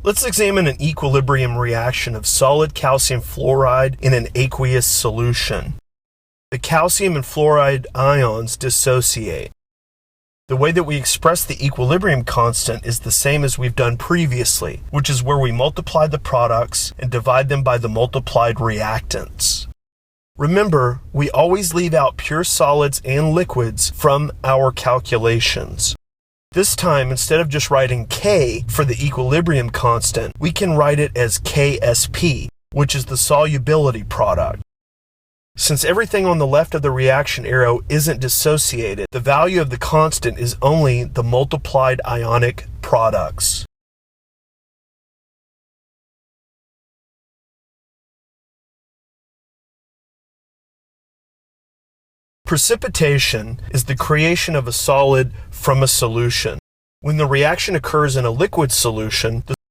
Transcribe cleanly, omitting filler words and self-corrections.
Let's examine an equilibrium reaction of solid calcium fluoride in an aqueous solution. The calcium and fluoride ions dissociate. The way that we express the equilibrium constant is the same as we've done previously, which is where we multiply the products and divide them by the multiplied reactants. Remember, we always leave out pure solids and liquids from our calculations. This time, instead of just writing K for the equilibrium constant, we can write it as KSP, which is the solubility product. Since everything on the left of the reaction arrow isn't dissociated, the value of the constant is only the multiplied ionic products. Precipitation is the creation of a solid from a solution. When the reaction occurs in a liquid solution, the